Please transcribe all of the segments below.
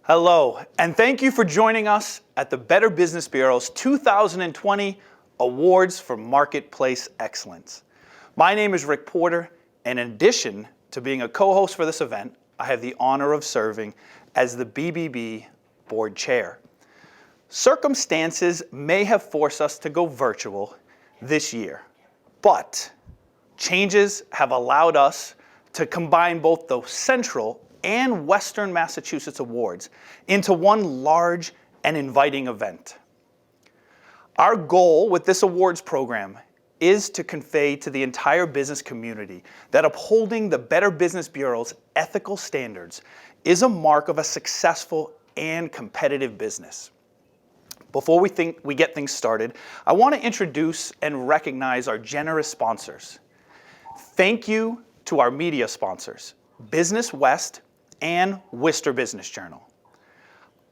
Hello, and thank you for joining us at the Better Business Bureau's 2020 Awards for Marketplace Excellence. My name is Rick Porter, and in addition to being a co-host for this event, I have the honor of serving as the BBB Board Chair. Circumstances may have forced us to go virtual this year, but changes have allowed us to combine both the Central and Western Massachusetts Awards into one large and inviting event. Our goal with this awards program is to convey to the entire business community that upholding the Better Business Bureau's ethical standards is a mark of a successful and competitive business. Before we get things started, I want to introduce and recognize our generous sponsors. Thank you to our media sponsors, Business West and Worcester Business Journal.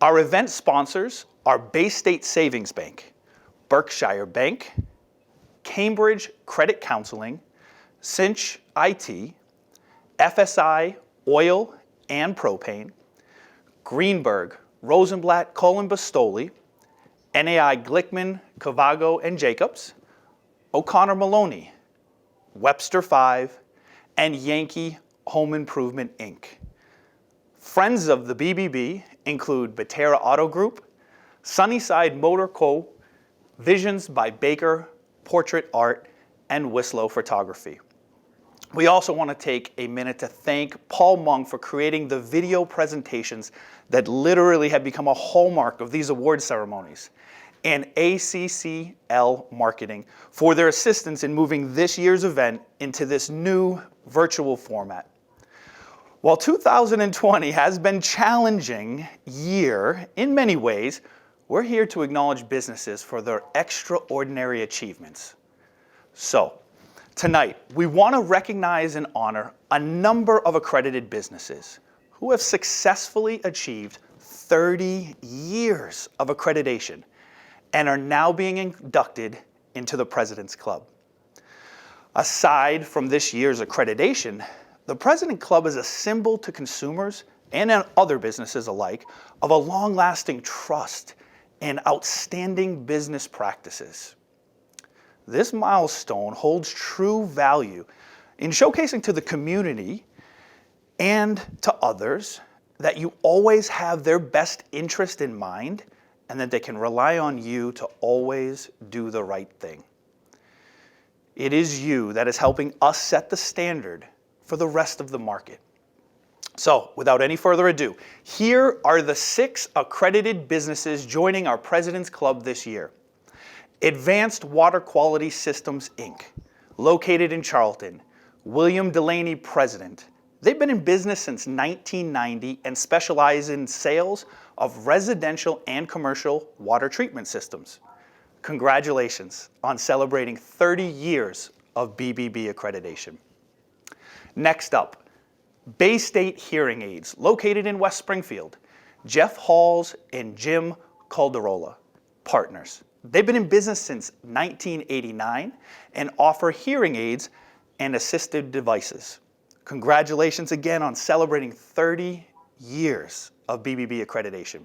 Our event sponsors are Baystate Savings Bank, Berkshire Bank, Cambridge Credit Counseling, Cinch IT, FSI Oil and Propane, Greenberg, Rosenblatt, Cullen Bastoli, NAI Glickman, Cavago and Jacobs, O'Connor Maloney, Webster 5, and Yankee Home Improvement, Inc. Friends of the BBB include Batera Auto Group, Sunnyside Motor Co., Visions by Baker Portrait Art, and Wislow Photography. We also want to take a minute to thank Paul Mung for creating the video presentations that literally have become a hallmark of these award ceremonies, and ACCL Marketing for their assistance in moving this year's event into this new virtual format. While 2020 has been a challenging year in many ways, we're here to acknowledge businesses for their extraordinary achievements. So, tonight, we want to recognize and honor a number of accredited businesses who have successfully achieved 30 years of accreditation and are now being inducted into the President's Club. Aside from this year's accreditation, the President Club is a symbol to consumers and other businesses alike of a long-lasting trust and outstanding business practices. This milestone holds true value in showcasing to the community and to others that you always have their best interest in mind and that they can rely on you to always do the right thing. It is you that is helping us set the standard for the rest of the market. So, without any further ado, here are the 6 accredited businesses joining our President's Club this year. Advanced Water Quality Systems, Inc., located in Charlton. William Delaney, President. They've been in business since 1990 and specialize in sales of residential and commercial water treatment systems. Congratulations on celebrating 30 years of BBB accreditation. Next up, Baystate Hearing Aids, located in West Springfield. Jeff Halls and Jim Calderola, partners. They've been in business since 1989 and offer hearing aids and assistive devices. Congratulations again on celebrating 30 years of BBB accreditation.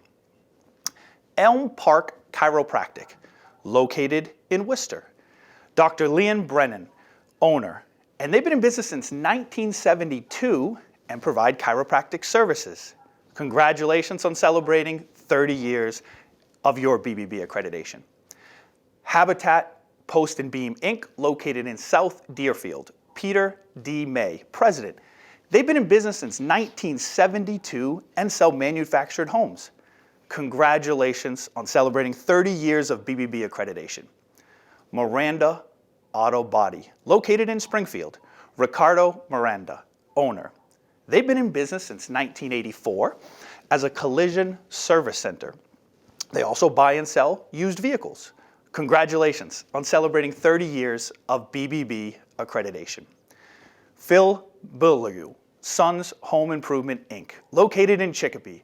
Elm Park Chiropractic, located in Worcester. Dr. Leon Brennan, owner, and they've been in business since 1972 and provide chiropractic services. Congratulations on celebrating 30 years of your BBB accreditation. Habitat Post and Beam, Inc., located in South Deerfield. Peter D. May, President. They've been in business since 1972 and sell manufactured homes. Congratulations on celebrating 30 years of BBB accreditation. Miranda Auto Body, located in Springfield. Ricardo Miranda, owner. They've been in business since 1984 as a collision service center. They also buy and sell used vehicles. Congratulations on celebrating 30 years of BBB accreditation. Phil Beaulieu, Sons Home Improvement, Inc., located in Chicopee.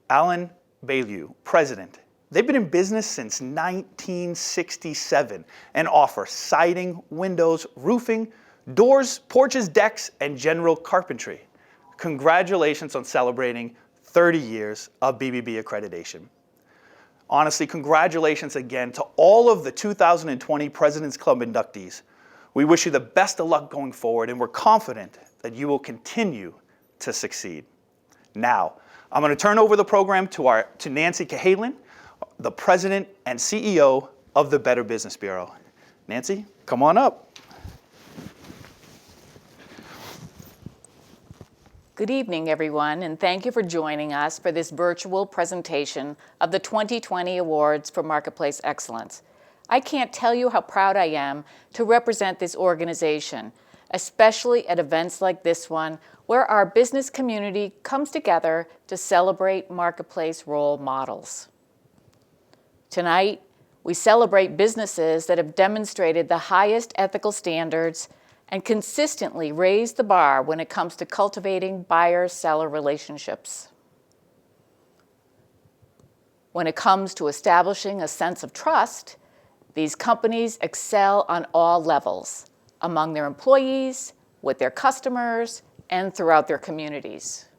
Alan Beaulieu, President. They've been in business since 1967 and offer siding, windows, roofing, doors, porches, decks, and general carpentry. Congratulations on celebrating 30 years of BBB accreditation. Honestly, congratulations again to all of the 2020 President's Club inductees. We wish you the best of luck going forward, and we're confident that you will continue to succeed. Now, I'm going to turn over the program to Nancy Cahalen, the President and CEO of the Better Business Bureau. Nancy, come on up. Good evening, everyone, and thank you for joining us for this virtual presentation of the 2020 Awards for Marketplace Excellence. I can't tell you how proud I am to represent this organization, especially at events like this one, where our business community comes together to celebrate marketplace role models. Tonight, we celebrate businesses that have demonstrated the highest ethical standards and consistently raise the bar when it comes to cultivating buyer-seller relationships. When it comes to establishing a sense of trust, these companies excel on all levels, among their employees, with their customers, and throughout their communities.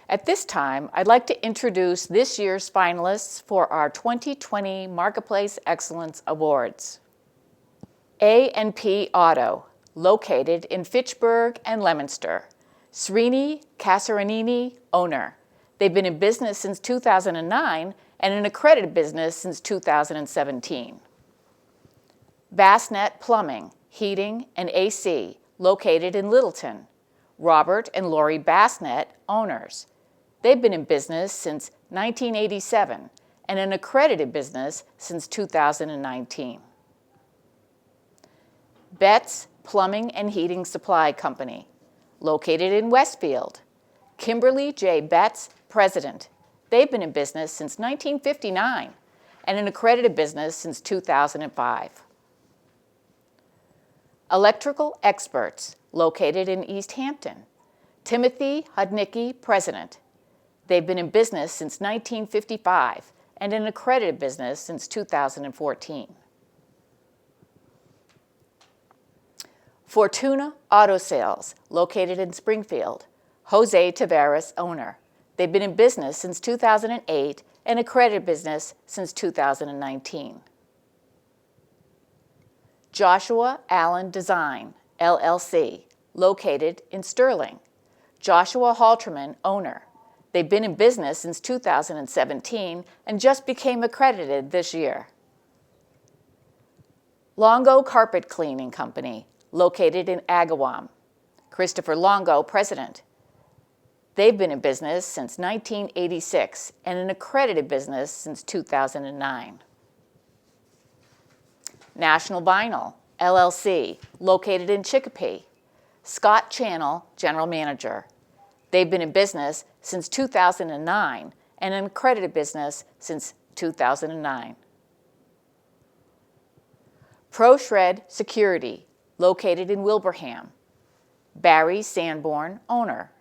At this time, I'd like to introduce this year's finalists for our 2020 Marketplace Excellence Awards. A&P Auto, located in Fitchburg and Leominster. Srini Casaranini, owner. They've been in business since 2009 and an accredited business since 2017. Basnett Plumbing, Heating, and AC, located in Littleton. Robert and Lori Basnett, owners. They've been in business since 1987 and an accredited business since 2019. Betts Plumbing and Heating Supply Company, located in Westfield. Kimberly J. Betts, president. They've been in business since 1959 and an accredited business since 2005. Electrical Experts, located in East Hampton. Timothy Hudnicki, president. They've been in business since 1955 and an accredited business since 2014. Fortuna Auto Sales, located in Springfield. Jose Tavares, owner. They've been in business since 2008 and accredited business since 2019. Joshua Allen Design, LLC, located in Sterling. Joshua Halterman, owner. They've been in business since 2017 and just became accredited this year. Longo Carpet Cleaning Company, located in Agawam. Christopher Longo, president. They've been in business since 1986 and an accredited business since 2009. National Vinyl, LLC, located in Chicopee. Scott Channel, general manager. They've been in business since 2009 and an accredited business since 2009. Proshred Security, located in Wilbraham. Barry Sanborn, owner.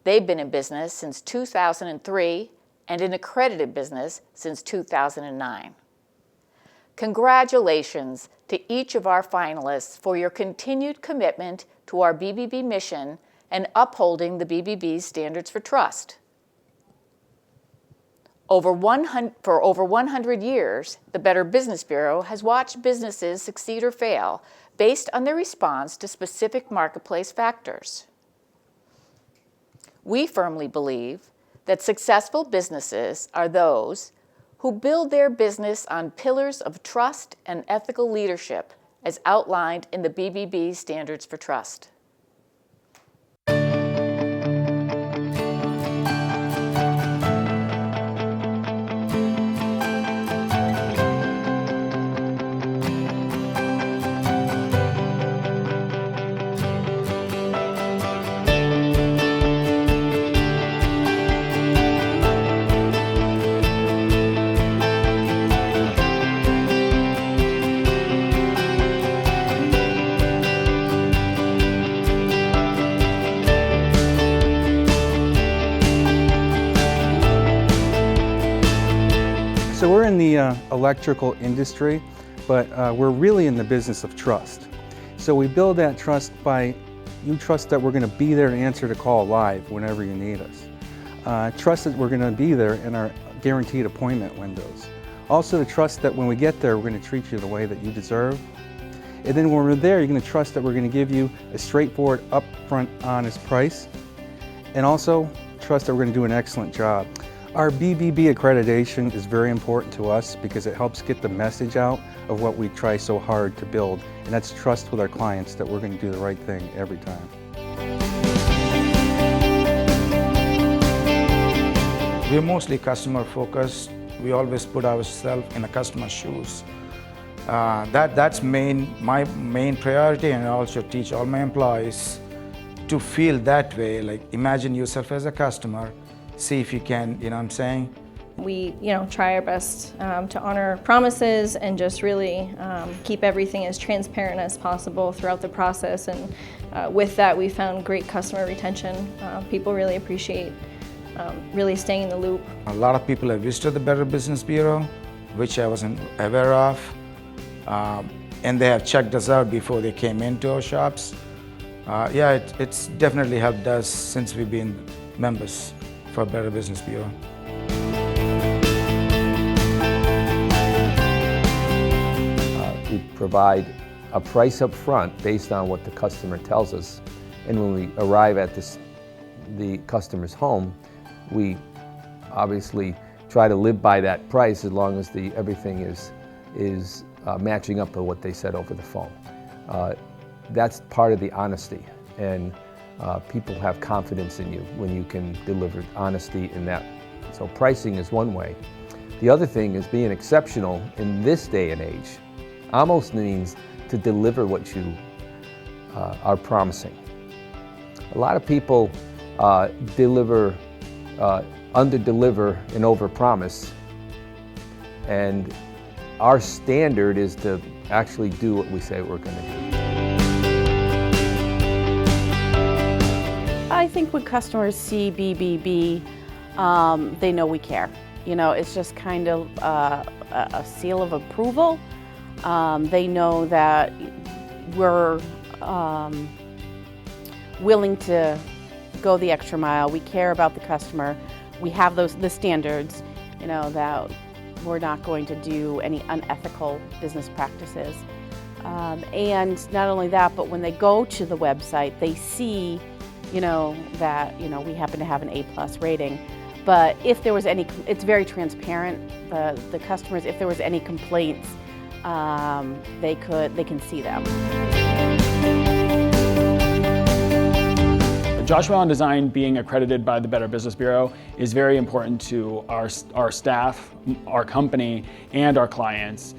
They've been in business since 2003 and an accredited business since 2009. Congratulations to each of our finalists for your continued commitment to our BBB mission and upholding the BBB's standards for trust. For over 100 years, the Better Business Bureau has watched businesses succeed or fail based on their response to specific marketplace factors. We firmly believe that successful businesses are those who build their business on pillars of trust and ethical leadership as outlined in the BBB Standards for Trust. So we're in the electrical industry, but we're really in the business of trust. So we build that trust by, you trust that we're going to be there to answer the call live whenever you need us. Trust that we're going to be there in our guaranteed appointment windows. Also the trust that when we get there, we're going to treat you the way that you deserve. And then when we're there, you're going to trust that we're going to give you a straightforward, upfront, honest price. And also trust that we're going to do an excellent job. Our BBB accreditation is very important to us because it helps get the message out of what we try so hard to build. And that's trust with our clients that we're going to do the right thing every time. We're mostly customer focused. We always put ourselves in the customer's shoes. That's my main priority, and I also teach all my employees to feel that way. Like, imagine yourself as a customer, see if you can, you know what I'm saying? We, try our best to honor promises and just really keep everything as transparent as possible throughout the process. And with that, we found great customer retention. People really appreciate really staying in the loop. A lot of people have visited the Better Business Bureau, which I wasn't aware of. And they have checked us out before they came into our shops. It's definitely helped us since we've been members for Better Business Bureau. We provide a price up front based on what the customer tells us. And when we arrive at the customer's home, we obviously try to live by that price as long as everything is matching up to what they said over the phone. That's part of the honesty, and people have confidence in you when you can deliver honesty in that. So pricing is one way. The other thing is being exceptional in this day and age almost means to deliver what you are promising. A lot of people under-deliver and over-promise, and our standard is to actually do what we say we're going to do. I think when customers see BBB, they know we care. It's just kind of a seal of approval. They know that we're willing to go the extra mile. We care about the customer. We have the standards, that we're not going to do any unethical business practices. And not only that, but when they go to the website, they see, that, we happen to have an A+ rating. But if there was any, it's very transparent. The customers, if there was any complaints, they can see them. Joshua Allen Design being accredited by the Better Business Bureau is very important to our staff, our company, and our clients.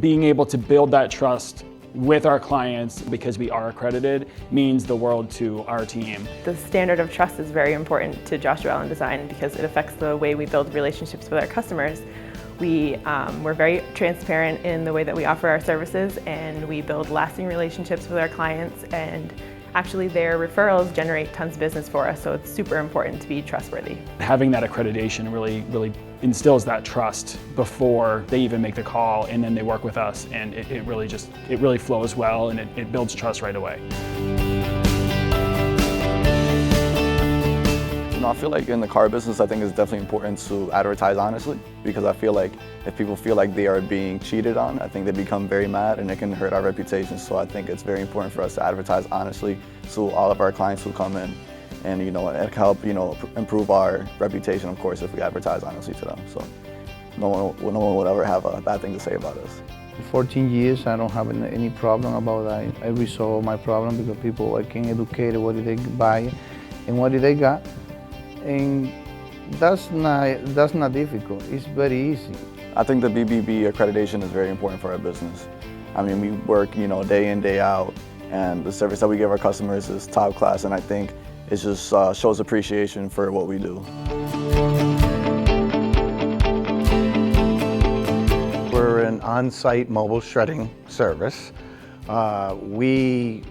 Being able to build that trust with our clients because we are accredited means the world to our team. The standard of trust is very important to Joshua Allen Design because it affects the way we build relationships with our customers. We're very transparent in the way that we offer our services, and we build lasting relationships with our clients, and actually their referrals generate tons of business for us, so it's super important to be trustworthy. Having that accreditation really instills that trust before they even make the call, and then they work with us, and it really flows well, and it builds trust right away. I feel like in the car business, I think it's definitely important to advertise honestly, because I feel like if people feel like they are being cheated on, I think they become very mad and it can hurt our reputation. So I think it's very important for us to advertise honestly to all of our clients who come in, and it help improve our reputation, of course, if we advertise honestly to them. So no one will ever have a bad thing to say about us. 14 years, I don't have any problem about that. I resolve my problem because people are getting educated. What did they buy and what did they got? And that's not difficult. It's very easy. I think the BBB accreditation is very important for our business. I mean, we work, day in, day out, and the service that we give our customers is top class, and I think it just shows appreciation for what we do. We're an on-site mobile shredding service. We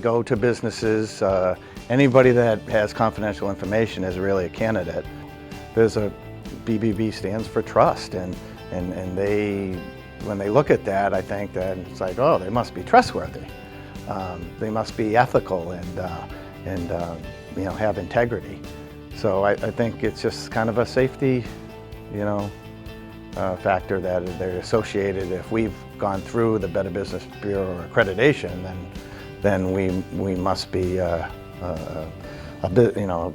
go to businesses. Anybody that has confidential information is really a candidate. BBB stands for trust, and when they look at that, I think that it's like, oh, they must be trustworthy. They must be ethical and have integrity. So I think it's just kind of a safety, factor that they're associated. If we've gone through the Better Business Bureau accreditation, then we must be a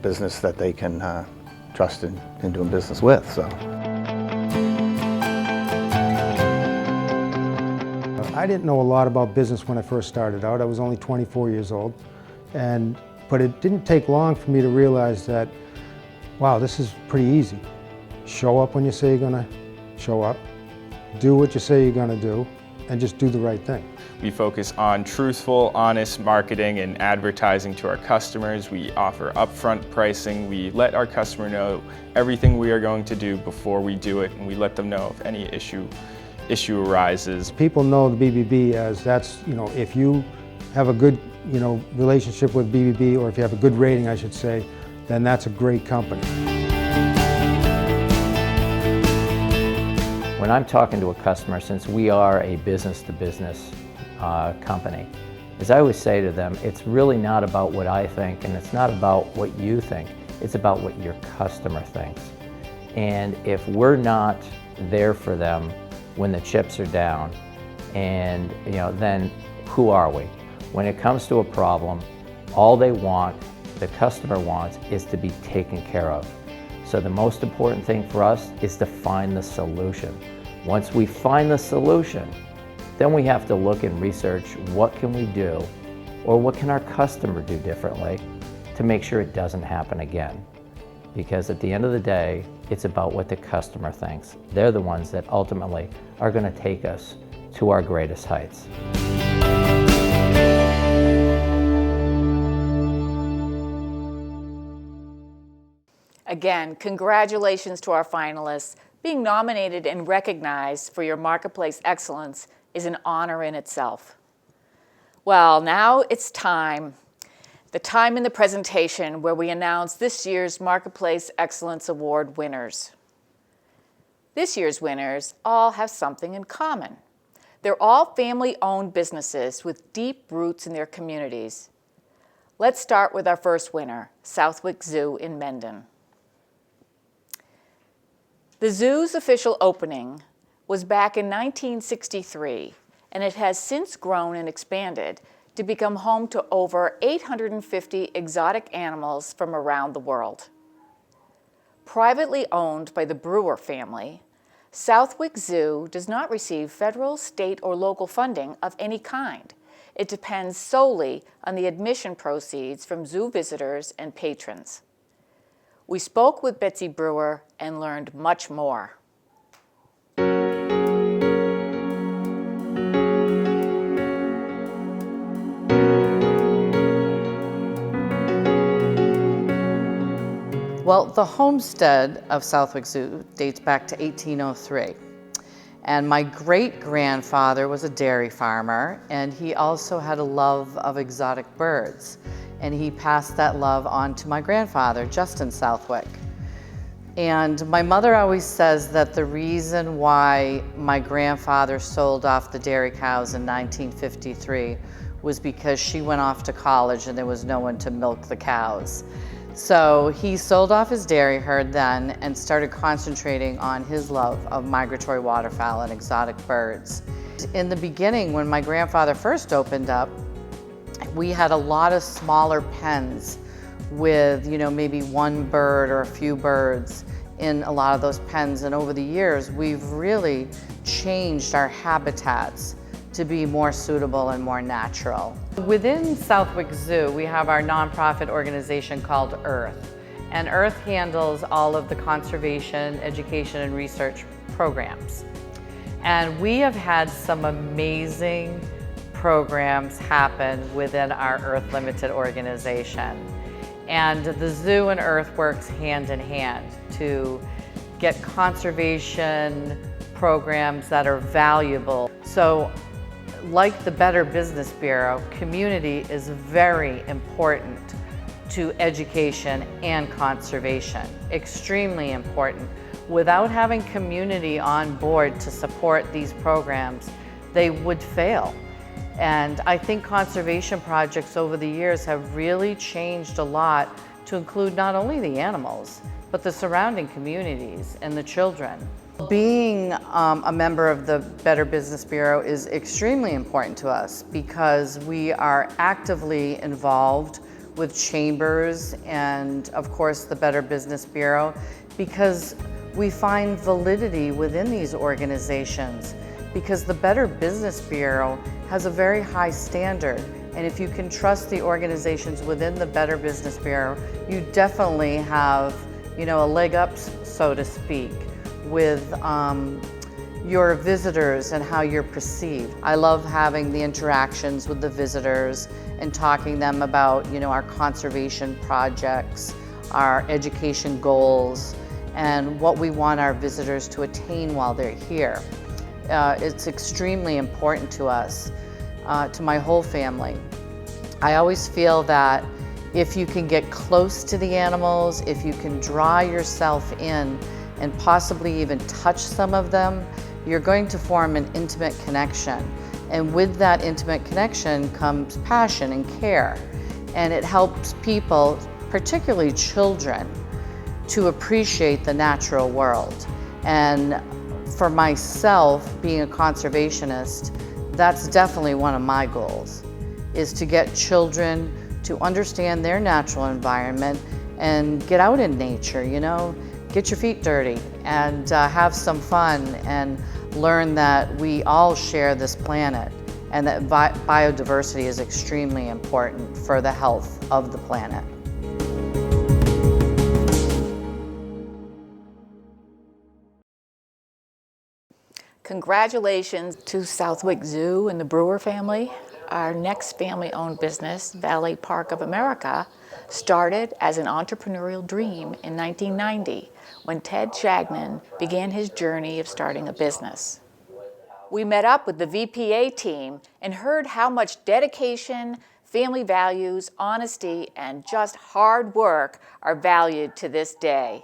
business that they can trust in doing business with. So. I didn't know a lot about business when I first started out. I was only 24 years old, but it didn't take long for me to realize that, wow, this is pretty easy. Show up when you say you're gonna show up, do what you say you're gonna do, and just do the right thing. We focus on truthful, honest marketing and advertising to our customers. We offer upfront pricing. We let our customer know everything we are going to do before we do it, and we let them know if any issue arises. People know the BBB as that's, if you have a good, relationship with BBB, or if you have a good rating, I should say, then that's a great company. When I'm talking to a customer, since we are a business-to-business company, as I always say to them, it's really not about what I think and it's not about what you think, it's about what your customer thinks. And if we're not there for them when the chips are down, and then who are we? When it comes to a problem, all they want, the customer wants, is to be taken care of. So the most important thing for us is to find the solution. Once we find the solution, then we have to look and research what can we do, or what can our customer do differently to make sure it doesn't happen again. Because at the end of the day, it's about what the customer thinks. They're the ones that ultimately are going to take us to our greatest heights. Again, congratulations to our finalists. Being nominated and recognized for your marketplace excellence is an honor in itself. Well, now it's time. The time in the presentation where we announce this year's Marketplace Excellence Award winners. This year's winners all have something in common. They're all family-owned businesses with deep roots in their communities. Let's start with our first winner, Southwick Zoo in Mendon. The zoo's official opening was back in 1963, and it has since grown and expanded to become home to over 850 exotic animals from around the world. Privately owned by the Brewer family, Southwick Zoo does not receive federal, state, or local funding of any kind. It depends solely on the admission proceeds from zoo visitors and patrons. We spoke with Betsy Brewer and learned much more. Well, the homestead of Southwick Zoo dates back to 1803. And my great-grandfather was a dairy farmer, and he also had a love of exotic birds. And he passed that love on to my grandfather, Justin Southwick. And my mother always says that the reason why my grandfather sold off the dairy cows in 1953 was because she went off to college and there was no one to milk the cows. So he sold off his dairy herd then and started concentrating on his love of migratory waterfowl and exotic birds. In the beginning, when my grandfather first opened up, we had a lot of smaller pens with, maybe one bird or a few birds in a lot of those pens. And over the years, we've really changed our habitats to be more suitable and more natural. Within Southwick Zoo, we have our nonprofit organization called Earth. And Earth handles all of the conservation, education, and research programs. And we have had some amazing programs happen within our Earth Limited organization. And the zoo and Earth works hand in hand to get conservation programs that are valuable. So, like the Better Business Bureau, community is very important to education and conservation, extremely important. Without having community on board to support these programs, they would fail. And I think conservation projects over the years have really changed a lot to include not only the animals, but the surrounding communities and the children. Being a member of the Better Business Bureau is extremely important to us because we are actively involved with chambers and, of course, the Better Business Bureau, because we find validity within these organizations, because the Better Business Bureau has a very high standard. And if you can trust the organizations within the Better Business Bureau, you definitely have, a leg up, so to speak, with your visitors and how you're perceived. I love having the interactions with the visitors and talking to them about, our conservation projects, our education goals, and what we want our visitors to attain while they're here. It's extremely important to us, to my whole family. I always feel that if you can get close to the animals, if you can draw yourself in and possibly even touch some of them, you're going to form an intimate connection. And with that intimate connection comes passion and care. And it helps people, particularly children, to appreciate the natural world. And for myself, being a conservationist, that's definitely one of my goals, is to get children to understand their natural environment and get out in nature, get your feet dirty and have some fun and learn that we all share this planet and that biodiversity is extremely important for the health of the planet. Congratulations to Southwick Zoo and the Brewer family. Our next family-owned business, Valet Park of America, started as an entrepreneurial dream in 1990 when Ted Shagnon began his journey of starting a business. We met up with the VPA team and heard how much dedication, family values, honesty, and just hard work are valued to this day.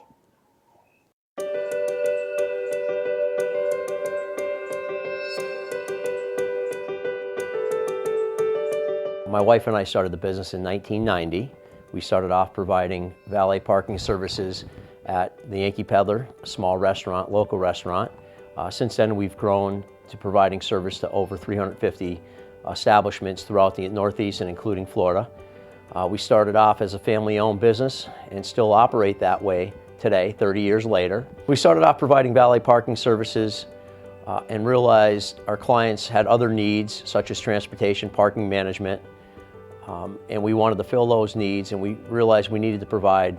My wife and I started the business in 1990. We started off providing valet parking services at the Yankee Peddler, a small restaurant, local restaurant. Since then, we've grown to providing service to over 350 establishments throughout the Northeast and including Florida. We started off as a family-owned business and still operate that way today, 30 years later. We started off providing valet parking services and realized our clients had other needs, such as transportation, parking management, and we wanted to fill those needs, and we realized we needed to provide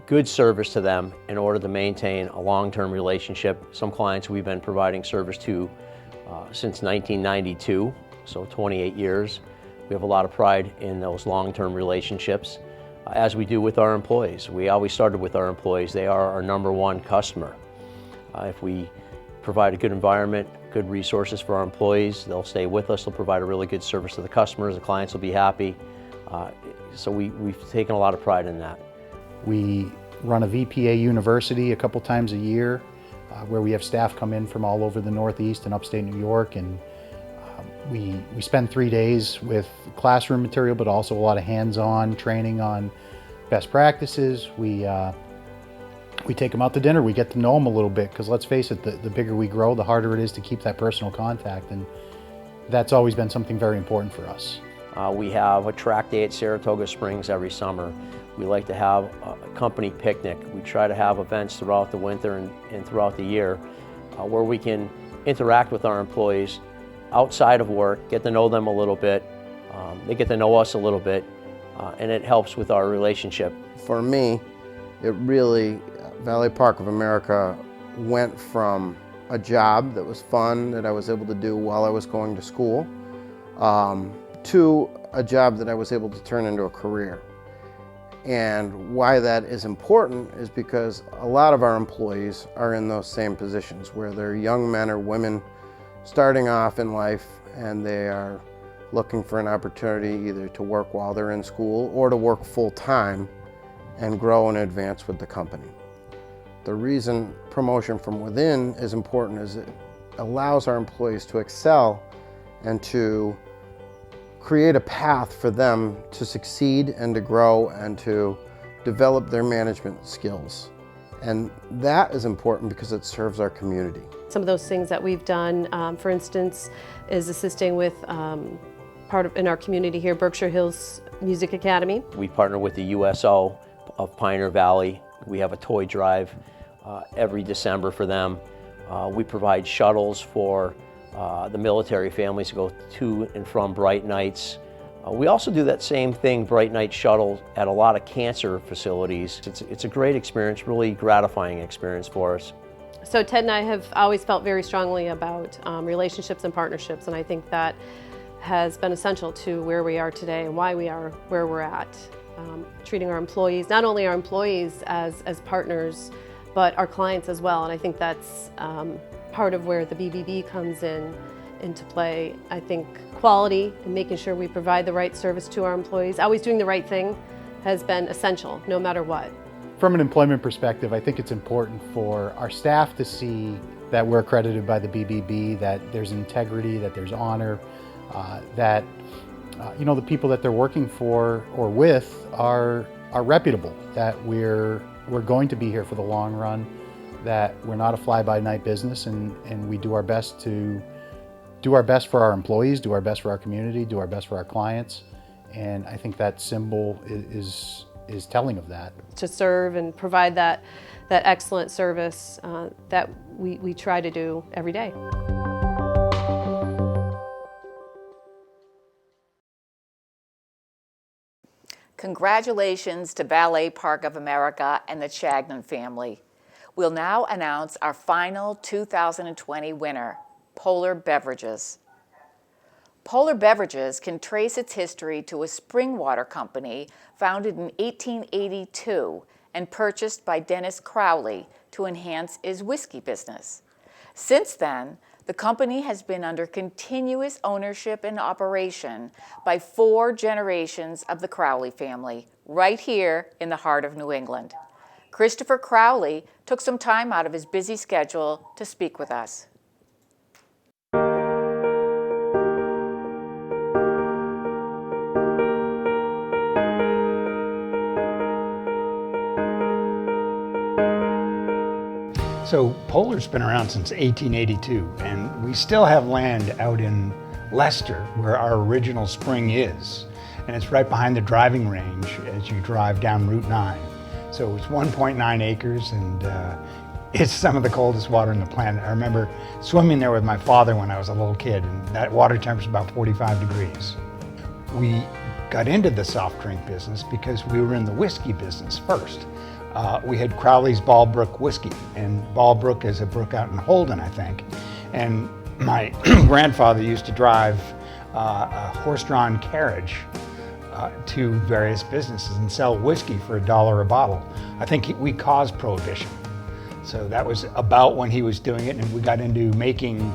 good service to them in order to maintain a long-term relationship. Some clients we've been providing service to since 1992, so 28 years. We have a lot of pride in those long-term relationships, as we do with our employees. We always started with our employees. They are our #1 customer. If we provide a good environment, good resources for our employees, they'll stay with us, they'll provide a really good service to the customers, the clients will be happy. So we've taken a lot of pride in that. We run a VPA university a couple times a year where we have staff come in from all over the Northeast and upstate New York, and we spend 3 days with classroom material, but also a lot of hands-on training on best practices. We take them out to dinner, we get to know them a little bit, because let's face it, the bigger we grow, the harder it is to keep that personal contact, and that's always been something very important for us. We have a track day at Saratoga Springs every summer. We like to have a company picnic. We try to have events throughout the winter and throughout the year where we can interact with our employees outside of work, get to know them a little bit. They get to know us a little bit, and it helps with our relationship. For me, it really, Valet Park of America went from a job that was fun, that I was able to do while I was going to school, to a job that I was able to turn into a career. And why that is important is because a lot of our employees are in those same positions where they're young men or women starting off in life, and they are looking for an opportunity either to work while they're in school or to work full-time and grow and advance with the company. The reason promotion from within is important is it allows our employees to excel and to create a path for them to succeed and to grow and to develop their management skills. And that is important because it serves our community. Some of those things that we've done, for instance, is assisting with in our community here, Berkshire Hills Music Academy. We partner with the USO of Pioneer Valley. We have a toy drive every December for them. We provide shuttles for the military families to go to and from Bright Nights. We also do that same thing, Bright Night shuttle, at a lot of cancer facilities. It's a great experience, really gratifying experience for us. So Ted and I have always felt very strongly about relationships and partnerships, and I think that has been essential to where we are today and why we are where we're at. Treating our employees, not only our employees as partners, but our clients as well. And I think that's part of where the BBB comes into play. I think quality and making sure we provide the right service to our employees, always doing the right thing, has been essential no matter what. From an employment perspective, I think it's important for our staff to see that we're accredited by the BBB, that there's integrity, that there's honor, that you know, the people that they're working for or with are reputable, that we're going to be here for the long run, that we're not a fly-by-night business, and we do our best to do our best for our employees, do our best for our community, do our best for our clients, and I think that symbol is telling of that. To serve and provide that excellent service that we try to do every day. Congratulations to Valet Park of America and the Chagnon family. We'll now announce our final 2020 winner, Polar Beverages. Polar Beverages can trace its history to a spring water company founded in 1882 and purchased by Dennis Crowley to enhance his whiskey business. Since then, the company has been under continuous ownership and operation by 4 generations of the Crowley family, right here in the heart of New England. Christopher Crowley took some time out of his busy schedule to speak with us. So Polar's been around since 1882, and we still have land out in Leicester where our original spring is. And it's right behind the driving range as you drive down Route 9. So it's 1.9 acres, and it's some of the coldest water on the planet. I remember swimming there with my father when I was a little kid, and that water temperature is about 45 degrees. We got into the soft drink business because we were in the whiskey business first. We had Crowley's Ballbrook whiskey, and Ballbrook is a brook out in Holden, I think. And my grandfather used to drive a horse-drawn carriage to various businesses and sell whiskey for $1 a bottle. I think we caused Prohibition. So that was about when he was doing it, and we got into making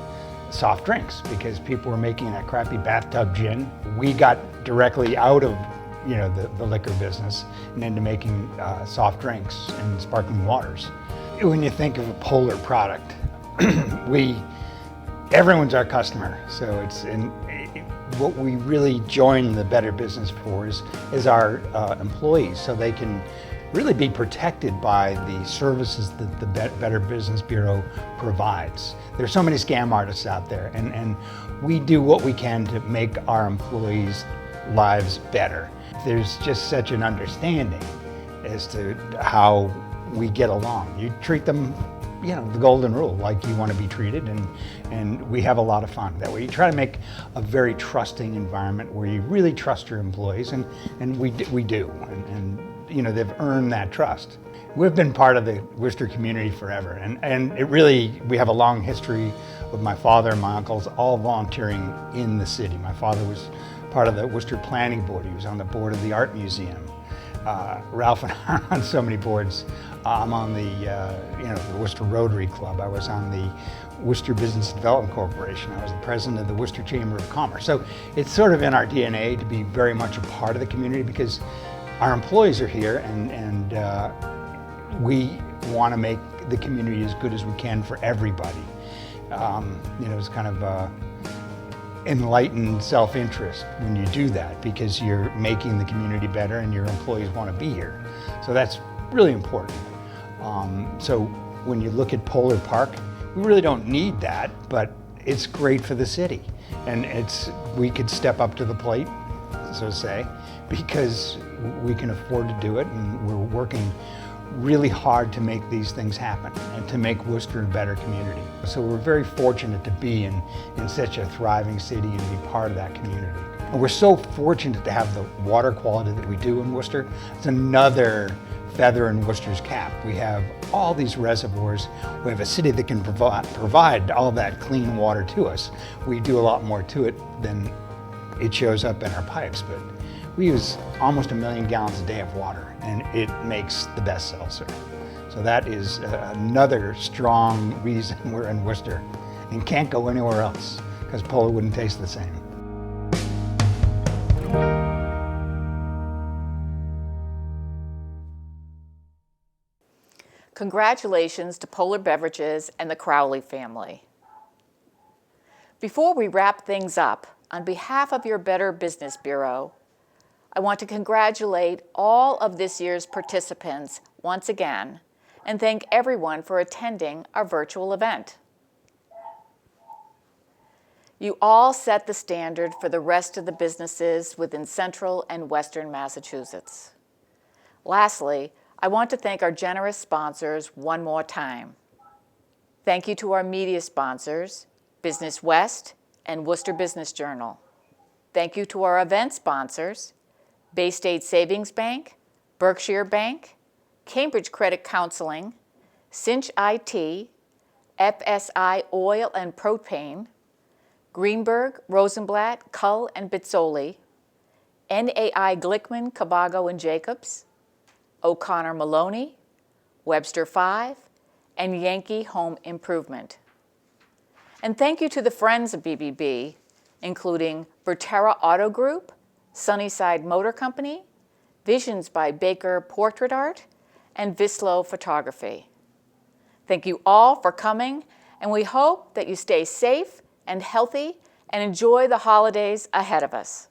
soft drinks because people were making that crappy bathtub gin. We got directly out of the liquor business and into making soft drinks and sparkling waters. When you think of a Polar product, everyone's our customer. So what we really join the Better Business for is our employees, so they can really be protected by the services that the Better Business Bureau provides. There's so many scam artists out there, and we do what we can to make our employees' lives better. There's just such an understanding as to how we get along. You treat them, the golden rule, like you want to be treated, and we have a lot of fun that way. You try to make a very trusting environment where you really trust your employees, and we do, and they've earned that trust. We've been part of the Worcester community forever, and we have a long history with my father and my uncles all volunteering in the city. My father was part of the Worcester Planning Board. He was on the board of the Art Museum. Ralph and I are on so many boards. I'm on the Worcester Rotary Club. I was on the Worcester Business Development Corporation. I was the president of the Worcester Chamber of Commerce. So it's sort of in our DNA to be very much a part of the community because our employees are here, and we want to make the community as good as we can for everybody. It's kind of enlightened self-interest when you do that because you're making the community better and your employees want to be here. So that's really important. So when you look at Polar Park, we really don't need that, but it's great for the city. And we could step up to the plate, so to say, because we can afford to do it, and we're working really hard to make these things happen and to make Worcester a better community. So we're very fortunate to be in such a thriving city and be part of that community. And we're so fortunate to have the water quality that we do in Worcester. It's another feather in Worcester's cap. We have all these reservoirs. We have a city that can provide all that clean water to us. We do a lot more to it than it shows up in our pipes, but we use almost 1 million gallons a day of water, and it makes the best seltzer. So that is another strong reason we're in Worcester and can't go anywhere else, because Polar wouldn't taste the same. Congratulations to Polar Beverages and the Crowley family. Before we wrap things up, on behalf of your Better Business Bureau, I want to congratulate all of this year's participants once again and thank everyone for attending our virtual event. You all set the standard for the rest of the businesses within Central and Western Massachusetts. Lastly, I want to thank our generous sponsors one more time. Thank you to our media sponsors, Business West and Worcester Business Journal. Thank you to our event sponsors, Baystate Savings Bank, Berkshire Bank, Cambridge Credit Counseling, Cinch IT, FSI Oil and Propane, Greenberg, Rosenblatt, Cull and Bizzoli, NAI Glickman, Cabago and Jacobs, O'Connor Maloney, Webster 5, and Yankee Home Improvement. And thank you to the friends of BBB, including Verterra Auto Group, Sunnyside Motor Company, Visions by Baker Portrait Art, and Vislo Photography. Thank you all for coming, and we hope that you stay safe and healthy and enjoy the holidays ahead of us.